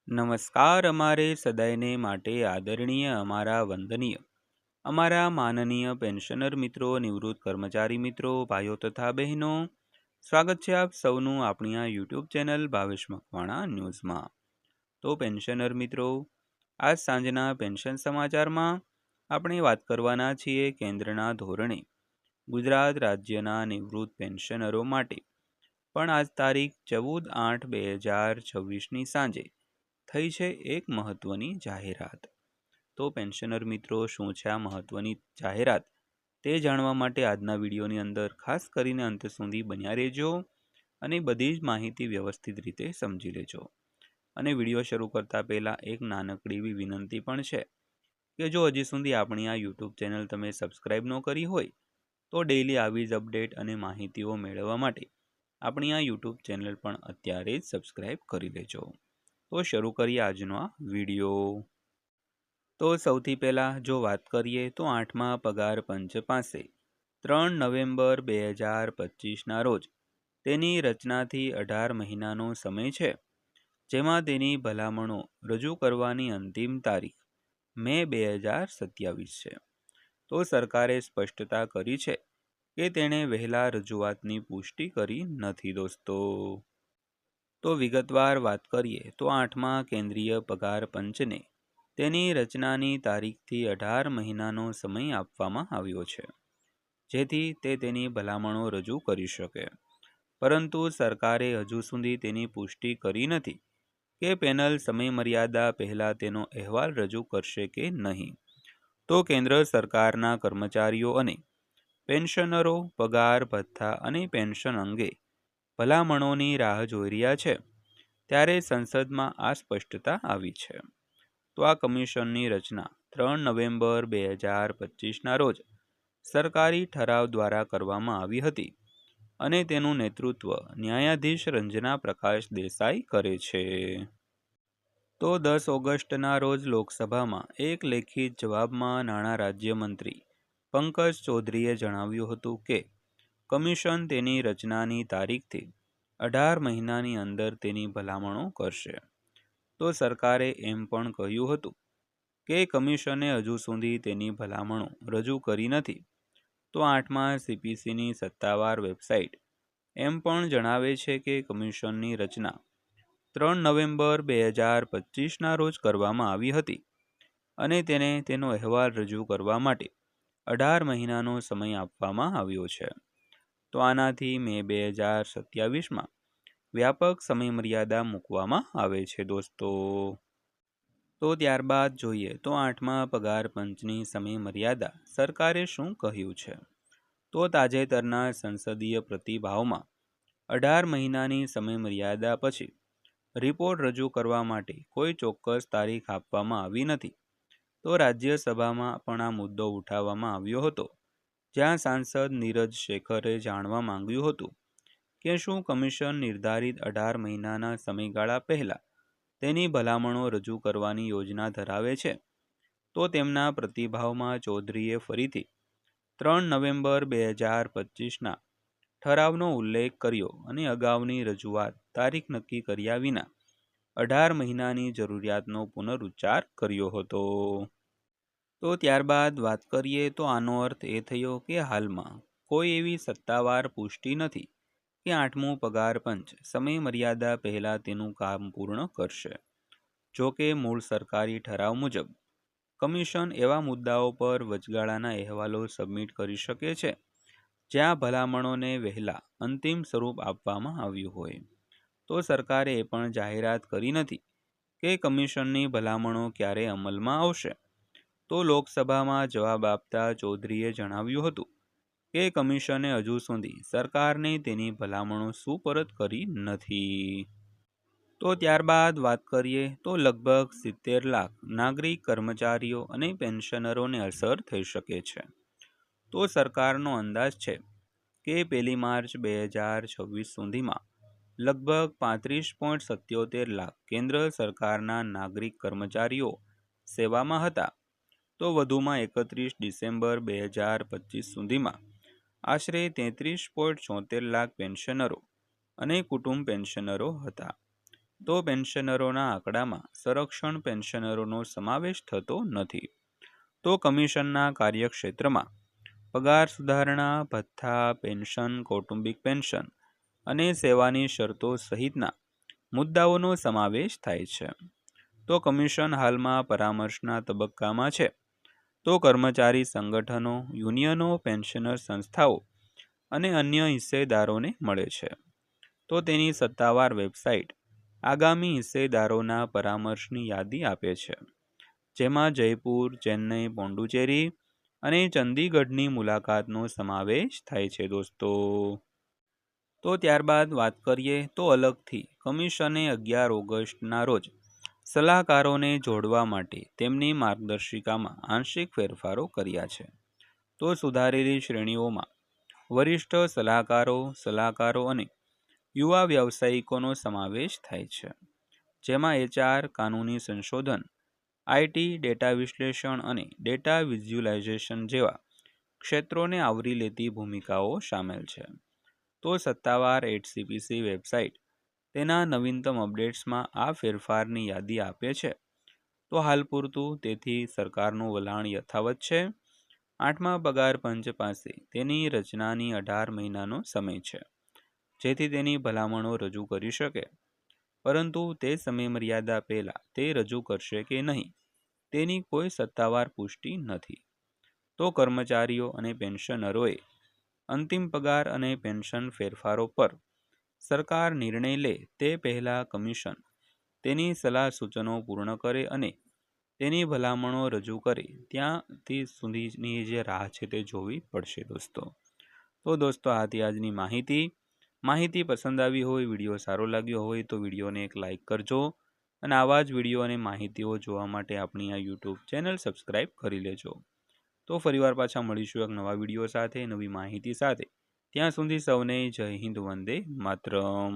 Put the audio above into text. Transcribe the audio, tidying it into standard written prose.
નમસ્કાર. અમારે સદાયને માટે આદરણીય, અમારા વંદનીય, અમારા માનનીય પેન્શનર મિત્રો, નિવૃત્ત કર્મચારી મિત્રો, ભાઈઓ તથા બહેનો, સ્વાગત છે આપ સૌનું આપણી આ યુટ્યુબ ચેનલ ભાવેશ મકવાણા ન્યૂઝમાં. તો પેન્શનર મિત્રો, આજ સાંજના પેન્શન સમાચારમાં આપણે વાત કરવાના છીએ કેન્દ્રના ધોરણે ગુજરાત રાજ્યના નિવૃત્ત પેન્શનરો માટે પણ આજ તારીખ 14/8/2026ની સાંજે થઈ છે એક મહત્વની જાહેરાત. તો પેન્શનર મિત્રો, શું છે આ મહત્વની જાહેરાત તે જાણવા માટે આજના વિડીયોની અંદર ખાસ કરીને અંત સુધી બન્યા રહેજો અને બધી જ માહિતી વ્યવસ્થિત રીતે સમજી લેજો. અને વિડીયો શરૂ કરતા પહેલાં એક નાનકડી એવી વિનંતી પણ છે કે જો હજી સુધી આપણી આ યુટ્યુબ ચેનલ તમે સબસ્ક્રાઈબ ન કરી હોય તો ડેઈલી આવી જ અપડેટ અને માહિતીઓ મેળવવા માટે આપણી આ યુટ્યુબ ચેનલ પણ અત્યારે જ સબસ્ક્રાઈબ કરી લેજો. તો શરૂ કરીએ આજનો આ વિડીયો. તો સૌથી પહેલાં જો વાત કરીએ તો 8મા પગાર પંચ પાસે 3 નવેમ્બર 2025ના રોજ તેની રચનાથી 18 મહિનાનો સમય છે, જેમાં તેની ભલામણો રજૂ કરવાની અંતિમ તારીખ મે 2027 છે. તો સરકારે સ્પષ્ટતા કરી છે કે તેણે વહેલા રજૂઆતની પુષ્ટિ કરી નથી દોસ્તો. તો વિગતવાર વાત કરીએ તો 8મા કેન્દ્રીય પગાર પંચને તેની રચનાની તારીખથી 18 મહિનાનો સમય આપવામાં આવ્યો છે, જેથી તે તેની ભલામણો રજૂ કરી શકે. પરંતુ સરકારે હજુ સુધી તેની પુષ્ટિ કરી નથી કે પેનલ સમયમર્યાદા પહેલાં તેનો અહેવાલ રજૂ કરશે કે નહીં. તો કેન્દ્ર સરકારના કર્મચારીઓ અને પેન્શનરો પગાર ભથ્થા અને પેન્શન અંગે ભલામણોની રાહ જોઈ રહ્યા છે, ત્યારે સંસદમાં આ સ્પષ્ટતા આવી છે. તો આ કમિશનની રચના 3 નવેમ્બર 2025ના રોજ સરકારી ઠરાવ દ્વારા કરવામાં આવી હતી અને તેનું નેતૃત્વ ન્યાયાધીશ રંજના પ્રકાશ દેસાઈ કરે છે. તો 10 ઓગસ્ટના રોજ લોકસભામાં એક લેખિત જવાબમાં નાણાં રાજ્યમંત્રી પંકજ ચૌધરીએ જણાવ્યું હતું કે કમિશન તેની રચનાની તારીખથી 18 મહિનાની અંદર તેની ભલામણો કરશે. તો સરકારે એમ પણ કહ્યું હતું કે કમિશને હજુ સુધી તેની ભલામણો રજૂ કરી નથી. તો 8મા સીપીસીની સત્તાવાર વેબસાઇટ એમ પણ જણાવે છે કે કમિશનની રચના 3 નવેમ્બર 2025ના રોજ કરવામાં આવી હતી અને તેને તેનો અહેવાલ રજૂ કરવા માટે 18 મહિનાનો સમય આપવામાં આવ્યો છે. તો આનાથી મે 2027માં વ્યાપક સમયમર્યાદા મૂકવામાં આવે છે દોસ્તો. તો ત્યારબાદ જોઈએ તો 8મા પગાર પંચની સમયમર્યાદા સરકારે શું કહ્યું છે. તો તાજેતરના સંસદીય પ્રતિભાવમાં 18 મહિનાની સમયમર્યાદા પછી રિપોર્ટ રજૂ કરવા માટે કોઈ ચોક્કસ તારીખ આપવામાં આવી નથી. તો રાજ્યસભામાં પણ આ મુદ્દો ઉઠાવવામાં આવ્યો હતો, જ્યાં સાંસદ નીરજ શેખરે જાણવા માંગ્યું હતું કે શું કમિશન નિર્ધારિત 18 મહિનાના સમયગાળા પહેલાં તેની ભલામણો રજૂ કરવાની યોજના ધરાવે છે. તો તેમના પ્રતિભાવમાં ચૌધરીએ ફરીથી 3 નવેમ્બર 2025ના ઠરાવનો ઉલ્લેખ કર્યો અને અગાઉની રજૂઆત તારીખ નક્કી કર્યા વિના 18 મહિનાની જરૂરિયાતનો પુનરુચ્ચાર કર્યો હતો. તો ત્યારબાદ વાત કરીએ તો આનો અર્થ એ થયો કે હાલમાં કોઈ એવી સત્તાવાર પુષ્ટિ નથી કે 8મું પગાર પંચ સમયમર્યાદા પહેલાં તેનું કામ પૂર્ણ કરશે. જો કે મૂળ સરકારી ઠરાવ મુજબ કમિશન એવા મુદ્દાઓ પર વચગાળાના અહેવાલો સબમિટ કરી શકે છે જ્યાં ભલામણોને વહેલા અંતિમ સ્વરૂપ આપવામાં આવ્યું હોય. તો સરકારે એ પણ જાહેરાત કરી નથી કે કમિશનની ભલામણો ક્યારે અમલમાં આવશે. તો લોકસભામાં જવાબ આપતા ચૌધરીએ જણાવ્યું હતું કે કમિશને હજુ સુધી સરકારને તેની ભલામણો સુપરત કરી નથી. તો ત્યારબાદ વાત કરીએ તો લગભગ 70 લાખ નાગરિક કર્મચારીઓ અને પેન્શનરોને અસર થઈ શકે છે. તો સરકારનો અંદાજ છે કે 1 માર્ચ 2026 સુધીમાં લગભગ 35.77 લાખ કેન્દ્ર સરકારના નાગરિક કર્મચારીઓ સેવામાં હતા. તો વધુમાં 31 ડિસેમ્બર 2025 સુધીમાં આશરે 33.74 લાખ પેન્શનરો અને કુટુંબ પેન્શનરો હતા. તો પેન્શનરોના આંકડામાં સંરક્ષણ પેન્શનરોનો સમાવેશ થતો નથી. તો કમિશનના કાર્યક્ષેત્રમાં પગાર સુધારણા, ભથ્થા, પેન્શન, કૌટુંબિક પેન્શન અને સેવાની શરતો સહિતના મુદ્દાઓનો સમાવેશ થાય છે. તો કમિશન હાલમાં પરામર્શના તબક્કામાં છે. તો કર્મચારી સંગઠનો, યુનિયનો, પેન્શનર સંસ્થાઓ અને અન્ય હિસ્સેદારોને મળે છે. તો તેની સત્તાવાર વેબસાઇટ આગામી હિસ્સેદારોના પરામર્શની યાદી આપે છે, જેમાં જયપુર, ચેન્નઈ, પોંડુચેરી અને ચંદીગઢની મુલાકાતનો સમાવેશ થાય છે દોસ્તો. તો ત્યારબાદ વાત કરીએ તો અલગથી કમિશને 11 ઓગસ્ટના રોજ સલાહકારોને જોડવા માટે તેમની માર્ગદર્શિકામાં આંશિક ફેરફારો કર્યા છે. તો સુધારેલી શ્રેણીઓમાં વરિષ્ઠ સલાહકારો અને યુવા વ્યાવસાયિકોનો સમાવેશ થાય છે, જેમાં HR, કાનૂની સંશોધન, IT, ડેટા વિશ્લેષણ અને ડેટા વિઝ્યુલાઇઝેશન જેવા ક્ષેત્રોને આવરી લેતી ભૂમિકાઓ સામેલ છે. તો સત્તાવાર HCPC વેબસાઇટ તેના નવીનતમ અપડેટ્સમાં આ ફેરફારની યાદી આપે છે. તો હાલ પૂરતું તેથી સરકારનું વલણ યથાવત છે. 8મા પગાર પંચ પાસે તેની રચનાની 18 મહિનાનો સમય છે, જેથી તેની ભલામણો રજૂ કરી શકે, પરંતુ તે સમયમર્યાદા પહેલાં તે રજૂ કરશે કે નહીં તેની કોઈ સત્તાવાર પુષ્ટિ નથી. તો કર્મચારીઓ અને પેન્શનરોએ અંતિમ પગાર અને પેન્શન ફેરફારો પર સરકાર નિર્ણય લે તે પહેલાં કમિશન તેની સલાહ સૂચનો પૂર્ણ કરે અને તેની ભલામણો રજૂ કરે ત્યાંથી સુધીની જે રાહ છે તે જોવી પડશે દોસ્તો. તો દોસ્તો આથી આજની માહિતી પસંદ આવી હોય, વિડીયો સારો લાગ્યો હોય તો વિડીયોને એક લાઇક કરજો અને આવા જ વિડીયો અને માહિતીઓ જોવા માટે આપણી આ યુટ્યુબ ચેનલ સબસ્ક્રાઈબ કરી લેજો. તો ફરીવાર પાછા મળીશું એક નવા વિડીયો સાથે, નવી માહિતી સાથે. ત્યાં સુધી સૌને જય હિન્દ, વંદે માતરમ.